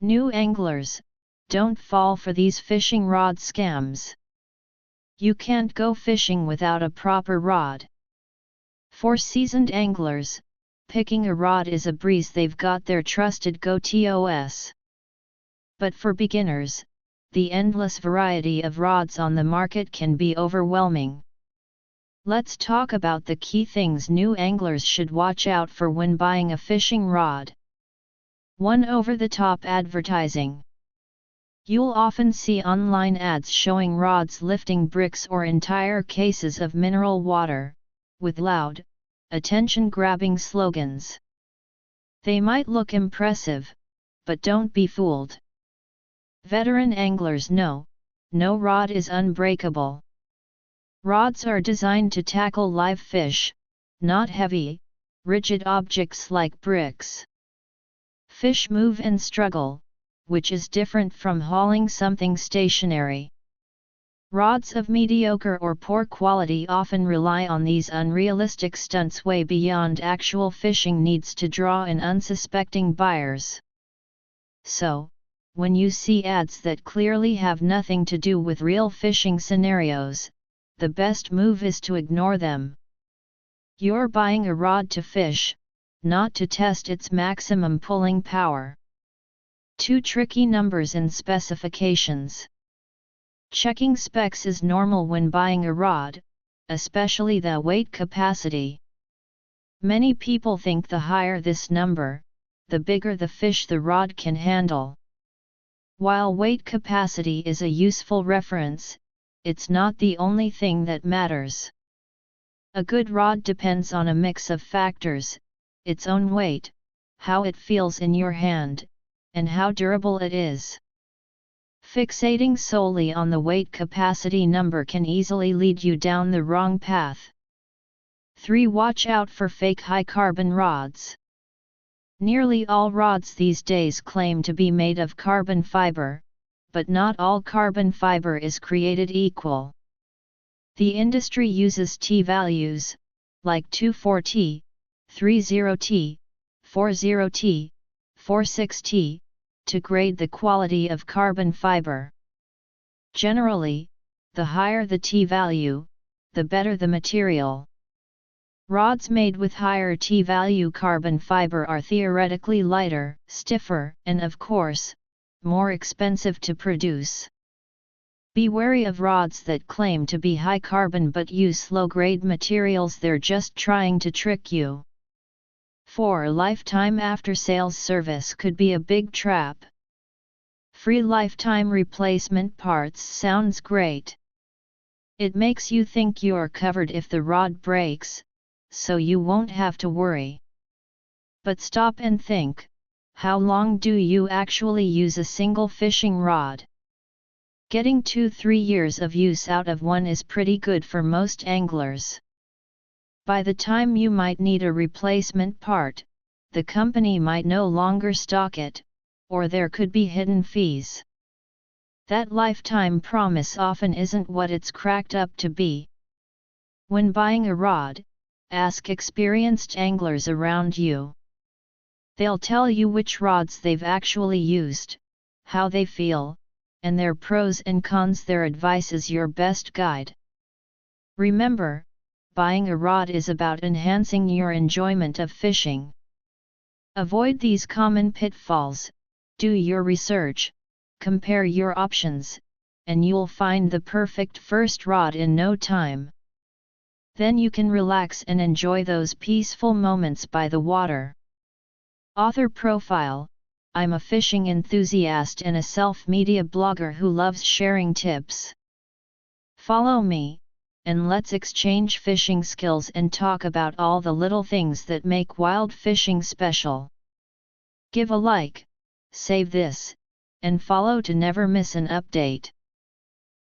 New anglers, don't fall for these fishing rod scams. You can't go fishing without a proper rod. For seasoned anglers, picking a rod is a breeze. They've got their trusted go-tos. But for beginners, the endless variety of rods on the market can be overwhelming. Let's talk about the key things new anglers should watch out for when buying a fishing rod. 1. Over-the-top advertising. You'll often see online ads showing rods lifting bricks or entire cases of mineral water, with loud, attention-grabbing slogans. They might look impressive, but don't be fooled. Veteran anglers know, no rod is unbreakable. Rods are designed to tackle live fish, not heavy, rigid objects like bricks. Fish move and struggle, which is different from hauling something stationary. Rods of mediocre or poor quality often rely on these unrealistic stunts way beyond actual fishing needs to draw in unsuspecting buyers. So, when you see ads that clearly have nothing to do with real fishing scenarios, the best move is to ignore them. You're buying a rod to fish, not to test its maximum pulling power. 2. Tricky numbers and specifications. Checking specs is normal when buying a rod, especially the weight capacity. Many people think the higher this number, the bigger the fish the rod can handle. While weight capacity is a useful reference, it's not the only thing that matters. A good rod depends on a mix of factors: its own weight, how it feels in your hand, and how durable it is. Fixating solely on the weight capacity number can easily lead you down the wrong path. 3. Watch out for fake high-carbon rods. Nearly all rods these days claim to be made of carbon fiber, but not all carbon fiber is created equal. The industry uses T values, like 24T, 30T, 40T, 46T, to grade the quality of carbon fiber. Generally, the higher the T value, the better the material. Rods made with higher T-value carbon fiber are theoretically lighter, stiffer, and of course, more expensive to produce. Be wary of rods that claim to be high carbon but use low-grade materials. They're just trying to trick you. 4. Lifetime after-sales service could be a big trap. Free lifetime replacement parts sounds great. It makes you think you're covered if the rod breaks, so you won't have to worry. But stop and think, how long do you actually use a single fishing rod? Getting 2-3 years of use out of one is pretty good for most anglers. By the time you might need a replacement part, the company might no longer stock it, or there could be hidden fees. That lifetime promise often isn't what it's cracked up to be. When buying a rod, ask experienced anglers around you. They'll tell you which rods they've actually used, how they feel, and their pros and cons. Their advice is your best guide. Remember, buying a rod is about enhancing your enjoyment of fishing. Avoid these common pitfalls, do your research, compare your options, and you'll find the perfect first rod in no time. Then you can relax and enjoy those peaceful moments by the water. Author profile: I'm a fishing enthusiast and a self-media blogger who loves sharing tips. Follow me, and let's exchange fishing skills and talk about all the little things that make wild fishing special. Give a like, save this, and follow to never miss an update.